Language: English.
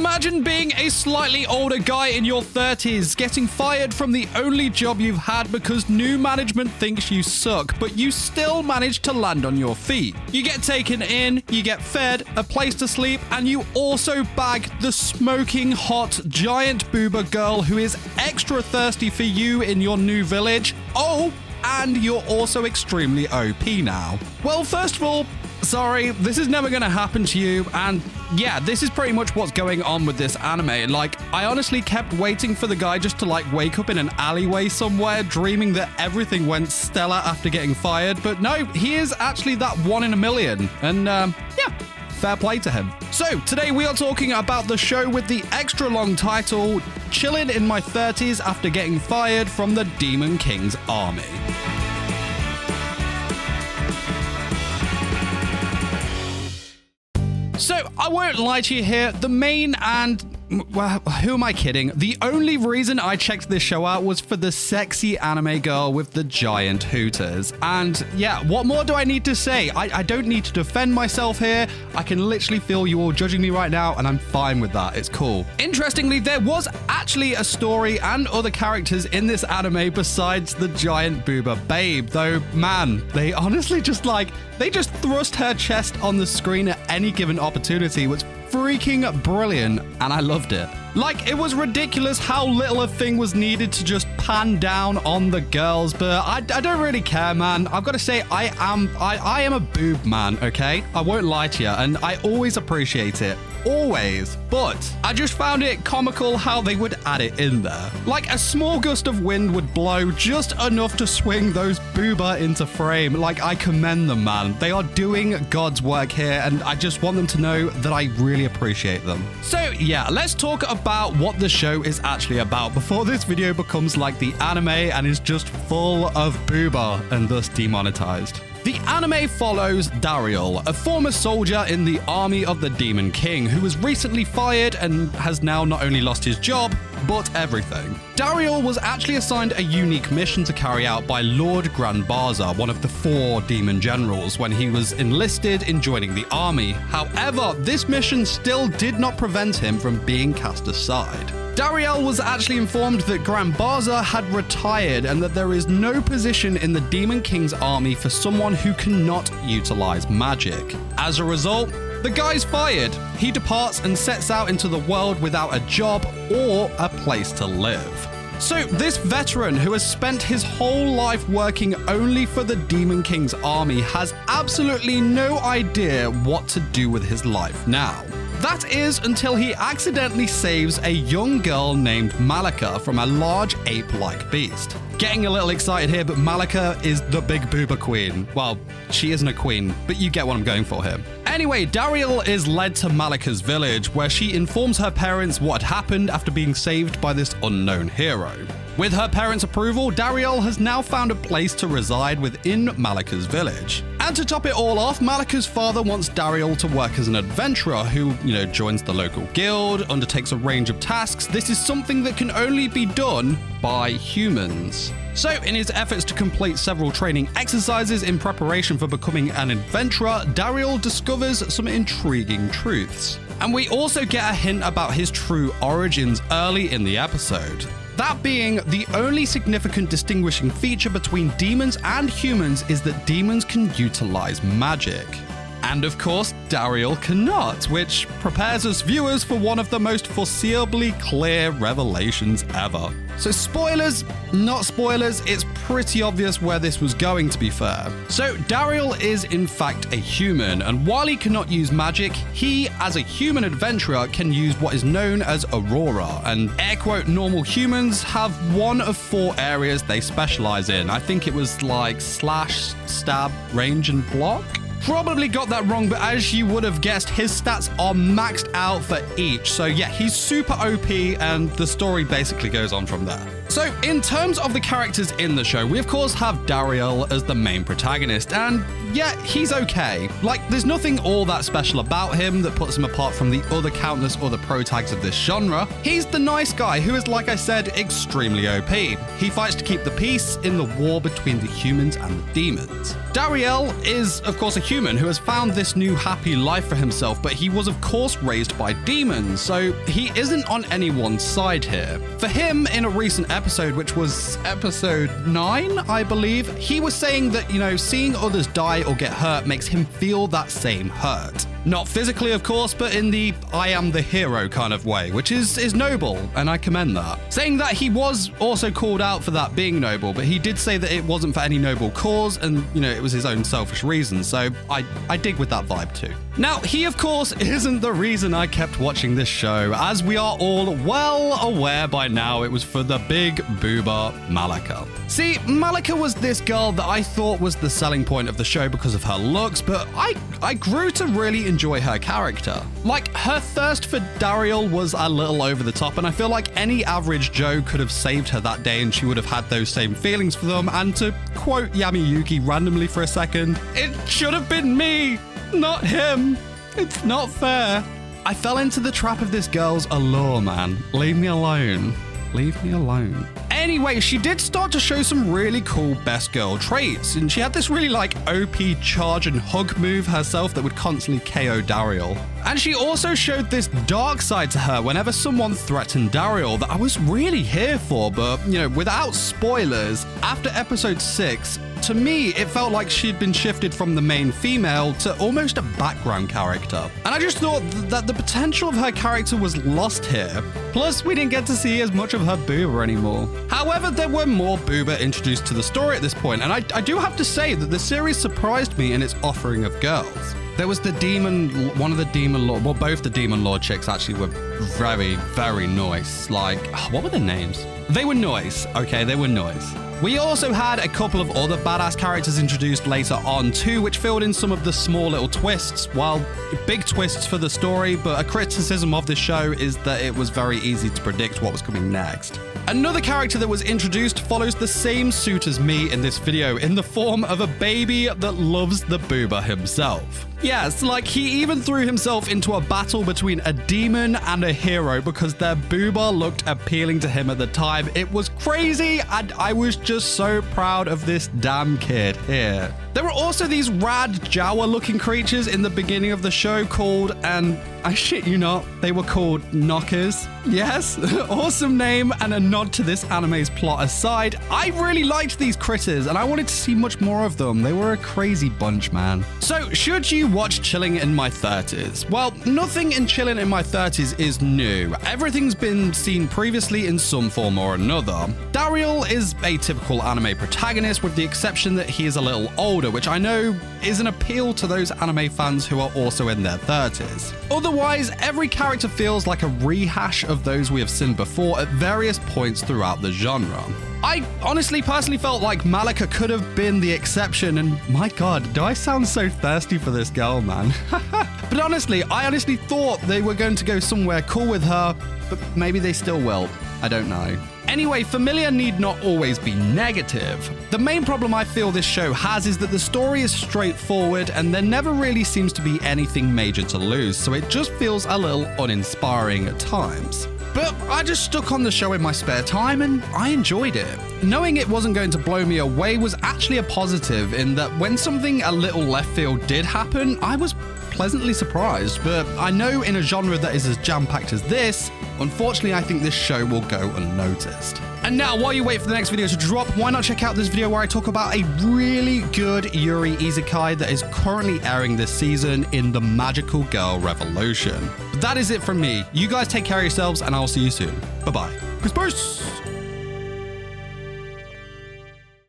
Imagine being a slightly older guy in your 30s, getting fired from the only job you've had because new management thinks you suck, but you still manage to land on your feet. You get taken in, you get fed, a place to sleep, and you also bag the smoking hot giant booba girl who is extra thirsty for you in your new village. Oh, and you're also extremely OP now. Well, first of all, sorry, this is never going to happen to you, and yeah, this is pretty much what's going on with this anime. Like, I honestly kept waiting for the guy just to, like, wake up in an alleyway somewhere, dreaming that everything went stellar after getting fired, but no, he is actually that 1 in a million, and yeah, fair play to him. So, today we are talking about the show with the extra long title, Chillin' in My 30s After Getting Fired from the Demon King's Army. So, I won't lie to you here, the main and, well, who am I kidding? The only reason I checked this show out was for the sexy anime girl with the giant hooters. And yeah, what more do I need to say? I don't need to defend myself here. I can literally feel you all judging me right now, and I'm fine with that. It's cool. Interestingly, there was actually a story and other characters in this anime besides the giant booba babe, though, man, they honestly just they just thrust her chest on the screen at any given opportunity, which freaking brilliant, and I loved it. Like, it was ridiculous how little a thing was needed to just pan down on the girls, but I don't really care, man. I've got to say, I am a boob man, okay? I won't lie to you, and I always appreciate it. Always. But I just found it comical how they would add it in there. Like, a small gust of wind would blow just enough to swing those booba into frame. Like, I commend them, man. They are doing God's work here, and I just want them to know that I really appreciate them. So yeah, let's talk about what the show is actually about before this video becomes like the anime and is just full of booba and thus demonetized. The anime follows Dariel, a former soldier in the army of the Demon King, who was recently fired and has now not only lost his job, but everything. Dariel was actually assigned a unique mission to carry out by Lord Granbaza, one of the 4 demon generals, when he was enlisted in joining the army. However, this mission still did not prevent him from being cast aside. Dariel was actually informed that Granbaza had retired and that there is no position in the Demon King's army for someone who cannot utilize magic. As a result, the guy's fired. He departs and sets out into the world without a job or a place to live. So this veteran who has spent his whole life working only for the Demon King's army has absolutely no idea what to do with his life now. That is until he accidentally saves a young girl named Malika from a large ape-like beast. Getting a little excited here, but Malika is the big booba queen. Well, she isn't a queen, but you get what I'm going for here. Anyway, Dariel is led to Malika's village, where she informs her parents what had happened after being saved by this unknown hero. With her parents' approval, Dariel has now found a place to reside within Malika's village. And to top it all off, Malika's father wants Dariel to work as an adventurer who, joins the local guild, undertakes a range of tasks. This is something that can only be done by humans. So, in his efforts to complete several training exercises in preparation for becoming an adventurer, Dariel discovers some intriguing truths. And we also get a hint about his true origins early in the episode. That being, the only significant distinguishing feature between demons and humans is that demons can utilize magic. And of course, Dariel cannot, which prepares us viewers for one of the most foreseeably clear revelations ever. So spoilers, not spoilers, it's pretty obvious where this was going, to be fair. So Dariel is in fact a human, and while he cannot use magic, he, as a human adventurer, can use what is known as Aurora, and air quote normal humans have one of 4 areas they specialize in. I think it was like slash, stab, range, and block? Probably got that wrong, but as you would have guessed, his stats are maxed out for each. So yeah, he's super OP, and the story basically goes on from there. So, in terms of the characters in the show, we of course have Dariel as the main protagonist, and yeah, he's okay. Like, there's nothing all that special about him that puts him apart from the other countless other protags of this genre. He's the nice guy who is, like I said, extremely OP. He fights to keep the peace in the war between the humans and the demons. Dariel is, of course, a human who has found this new happy life for himself, but he was, of course, raised by demons, so he isn't on anyone's side here. For him, in a recent episode, which was episode 9, I believe, he was saying that, you know, seeing others die or get hurt makes him feel that same hurt. Not physically, of course, but in the I am the hero kind of way, which is noble, and I commend that. Saying that he was also called out for that being noble, but he did say that it wasn't for any noble cause, and, you know, it was his own selfish reasons, so I dig with that vibe too. Now, he, of course, isn't the reason I kept watching this show. As we are all well aware by now, it was for the B00BA Malika. See, Malika was this girl that I thought was the selling point of the show because of her looks, but I grew to really enjoy her character. Like, her thirst for Dariel was a little over the top, and I feel like any average Joe could have saved her that day and she would have had those same feelings for them. And to quote Yami Yuki randomly for a second, it should have been me, not him. It's not fair. I fell into the trap of this girl's allure, man. Leave me alone. Leave me alone. Anyway, she did start to show some really cool best girl traits, and she had this really like OP charge and hug move herself that would constantly KO Dariel. And she also showed this dark side to her whenever someone threatened Dariel that I was really here for, but, you know, without spoilers, after episode 6, to me, it felt like she'd been shifted from the main female to almost a background character. And I just thought that the potential of her character was lost here. Plus, we didn't get to see as much of her booba anymore. However, there were more booba introduced to the story at this point, and I do have to say that the series surprised me in its offering of girls. There was the demon, one of the demon lord, well, both the demon lord chicks actually were very, very nice. Like, what were their names? They were nice, okay, they were nice. We also had a couple of other badass characters introduced later on too, which filled in some of the small little twists. While big twists for the story, but a criticism of this show is that it was very easy to predict what was coming next. Another character that was introduced follows the same suit as me in this video in the form of a baby that loves the booba himself. Yes, like he even threw himself into a battle between a demon and a hero because their booba looked appealing to him at the time. It was crazy, and I was just so proud of this damn kid here. There were also these rad Jawa looking creatures in the beginning of the show called, and I shit you not, they were called knockers. Yes, awesome name and a nod to this anime's plot aside. I really liked these critters and I wanted to see much more of them. They were a crazy bunch, man. So, should you watch Chillin in My 30's? Well, nothing in Chillin in My 30's is new. Everything's been seen previously in some form or another. Dariel is a typical anime protagonist with the exception that he is a little older, which I know is an appeal to those anime fans who are also in their 30's. Otherwise, every character feels like a rehash of those we have seen before at various points throughout the genre. I honestly personally felt like Malika could have been the exception, and my god, do I sound so thirsty for this girl, man. But honestly, I honestly thought they were going to go somewhere cool with her, but maybe they still will. I don't know. Anyway, familiar need not always be negative. The main problem I feel this show has is that the story is straightforward and there never really seems to be anything major to lose, so it just feels a little uninspiring at times. But I just stuck on the show in my spare time and I enjoyed it. Knowing it wasn't going to blow me away was actually a positive in that when something a little left field did happen, I was pleasantly surprised, but I know in a genre that is as jam-packed as this, unfortunately I think this show will go unnoticed. And now, while you wait for the next video to drop, why not check out this video where I talk about a really good Yuri isekai that is currently airing this season in the Magical Girl Revolution. But that is it from me. You guys take care of yourselves and I'll see you soon. Bye-bye. Peace.